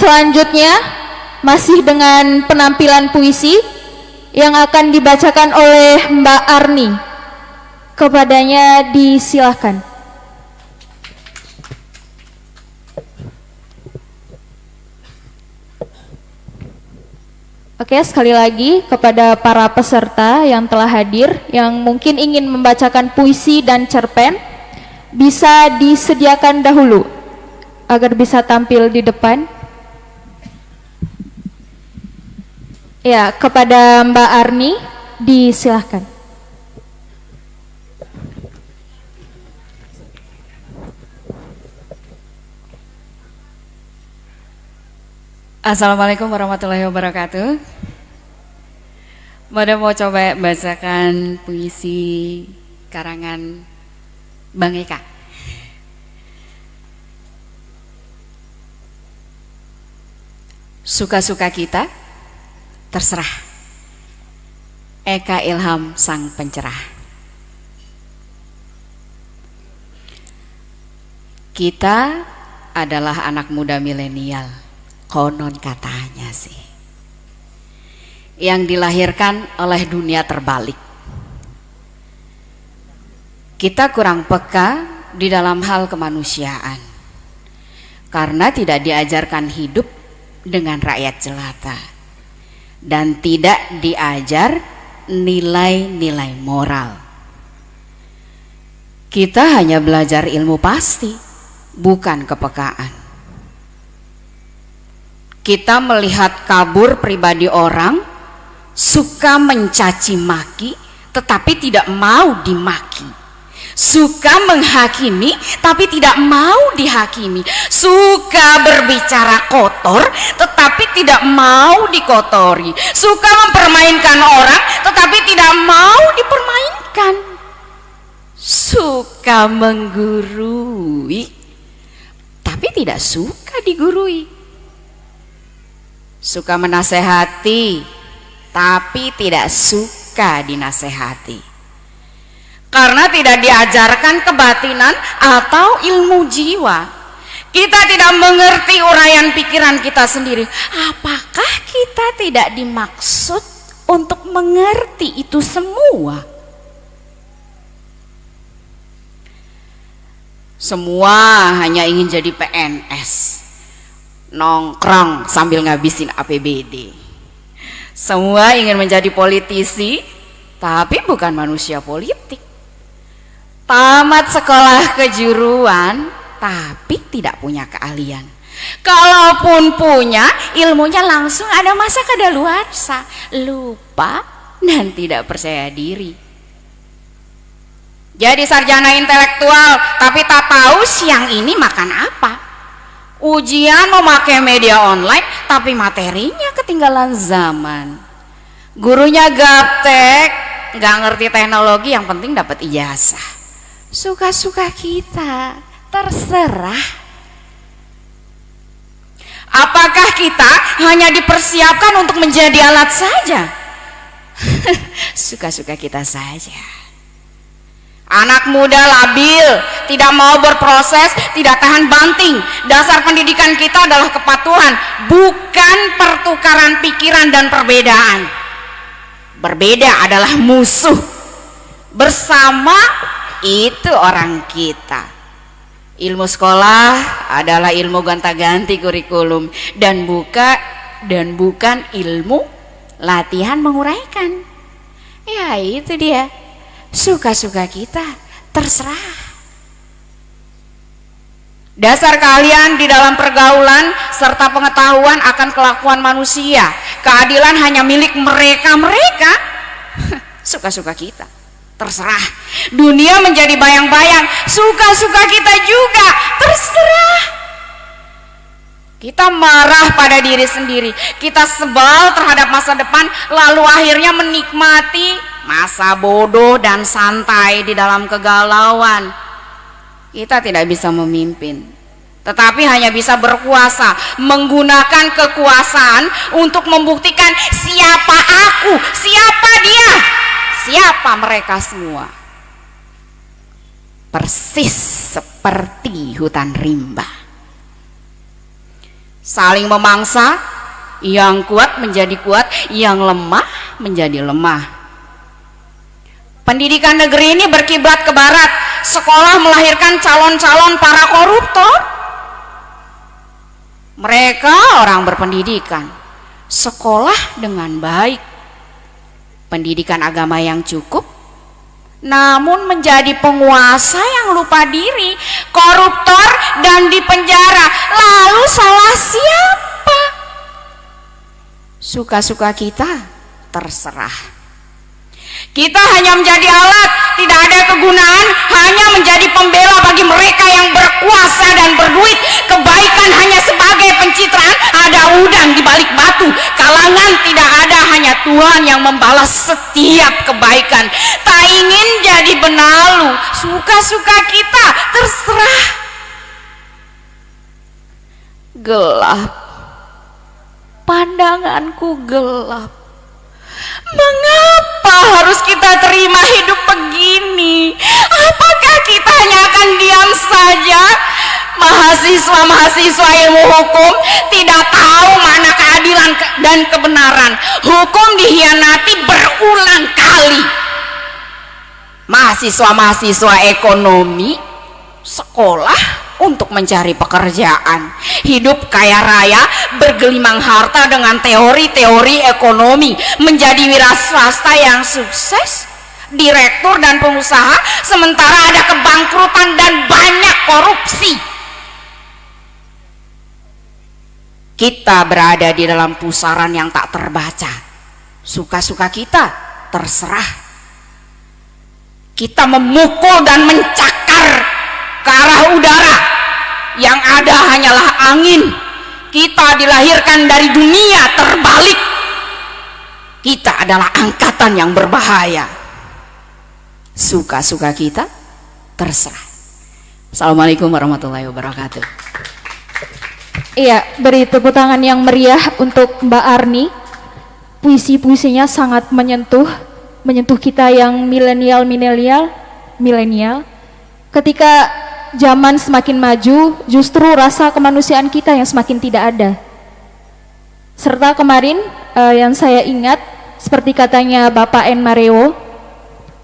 selanjutnya masih dengan penampilan puisi yang akan dibacakan oleh Mbak Arni. Kepadanya disilahkan. Oke, sekali lagi kepada para peserta yang telah hadir, yang mungkin ingin membacakan puisi dan cerpen, bisa disediakan dahulu agar bisa tampil di depan. Ya, kepada Mbak Arni disilahkan. Assalamualaikum warahmatullahi wabarakatuh. Mau coba bacakan puisi karangan Bang Eka. Suka-suka kita, terserah. Eka Ilham sang pencerah. Kita adalah anak muda milenial, konon katanya sih, yang dilahirkan oleh dunia terbalik. Kita kurang peka di dalam hal kemanusiaan karena tidak diajarkan hidup dengan rakyat jelata dan tidak diajar nilai-nilai moral. Kita hanya belajar ilmu pasti, bukan kepekaan. Kita melihat kabur pribadi orang, suka mencaci maki tetapi tidak mau dimaki, suka menghakimi tapi tidak mau dihakimi, suka berbicara kotor tetapi tidak mau dikotori, suka mempermainkan orang tetapi tidak mau dipermainkan, suka menggurui tapi tidak suka digurui, suka menasehati tapi tidak suka dinasehati, karena tidak diajarkan kebatinan atau ilmu jiwa. Kita tidak mengerti uraian pikiran kita sendiri. Apakah kita tidak dimaksud untuk mengerti itu semua? Semua hanya ingin jadi PNS, nongkrong sambil ngabisin APBD. Semua ingin menjadi politisi, tapi bukan manusia politik. Tamat sekolah kejuruan, tapi tidak punya keahlian. Kalaupun punya, ilmunya langsung ada masa kadaluarsa, lupa dan tidak percaya diri. Jadi sarjana intelektual, tapi tak tahu siang ini makan apa. Ujian memakai media online, tapi materinya ketinggalan zaman. Gurunya gaptek, nggak ngerti teknologi, yang penting dapat ijazah. Suka-suka kita, terserah. Apakah kita hanya dipersiapkan untuk menjadi alat saja? Suka-suka kita saja. Anak muda labil, tidak mau berproses, tidak tahan banting. Dasar pendidikan kita adalah kepatuhan, bukan pertukaran pikiran dan perbedaan. Berbeda adalah musuh. Bersama itu orang kita. Ilmu sekolah adalah ilmu gonta-ganti kurikulum dan bukan ilmu latihan menguraikan. Ya itu dia. Suka-suka kita, terserah. Dasar kalian di dalam pergaulan serta pengetahuan akan kelakuan manusia, keadilan hanya milik mereka-mereka. Suka-suka kita, terserah. Dunia menjadi bayang-bayang, suka-suka kita juga, terserah. Kita marah pada diri sendiri, kita sebal terhadap masa depan, lalu akhirnya menikmati masa bodoh dan santai di dalam kegalauan. Kita tidak bisa memimpin, tetapi hanya bisa berkuasa, menggunakan kekuasaan untuk membuktikan siapa aku, siapa dia, siapa mereka semua. Persis seperti hutan rimba. saling memangsa, yang kuat menjadi kuat, yang lemah menjadi lemah. Pendidikan negeri ini berkiblat ke barat, sekolah melahirkan calon-calon para koruptor. Mereka orang berpendidikan, sekolah dengan baik, pendidikan agama yang cukup, namun menjadi penguasa yang lupa diri, koruptor dan dipenjara. Lalu salah siapa? Suka-suka kita, terserah. Kita hanya menjadi alat, tidak ada kegunaan, hanya menjadi pembela bagi mereka yang berkuasa dan berduit. Kebaikan hanya sebagai pencitraan, ada udang di balik batu. Kalangan tidak ada, hanya Tuhan yang membalas setiap kebaikan. Tak ingin jadi benalu, suka-suka kita, terserah. Gelap, pandanganku gelap. Mengapa harus kita terima hidup begini? Apakah kita hanya akan diam saja? Mahasiswa-mahasiswa ilmu hukum tidak tahu mana keadilan dan kebenaran. Hukum dihianati berulang kali. Mahasiswa-mahasiswa ekonomi sekolah untuk mencari pekerjaan, hidup kaya raya, bergelimang harta dengan teori-teori ekonomi, menjadi wira swasta yang sukses, direktur dan pengusaha, sementara ada kebangkrutan dan banyak korupsi. Kita berada di dalam pusaran yang tak terbaca. Suka-suka kita, terserah. Kita memukul dan mencakar ke arah udara, yang ada hanyalah angin. Kita dilahirkan dari dunia terbalik. Kita adalah angkatan yang berbahaya. Suka-suka kita, terserah. Assalamualaikum warahmatullahi wabarakatuh. Iya, beri tepuk tangan yang meriah untuk Mbak Arni. Puisi-puisinya sangat menyentuh kita yang milenial. Ketika zaman semakin maju, justru rasa kemanusiaan kita yang semakin tidak ada. Serta kemarin yang saya ingat, seperti katanya Bapak N. Mareo,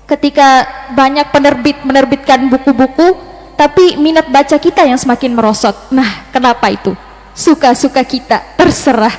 ketika banyak penerbit menerbitkan buku-buku, tapi minat baca kita yang semakin merosot. Nah, kenapa itu? Suka-suka kita, terserah.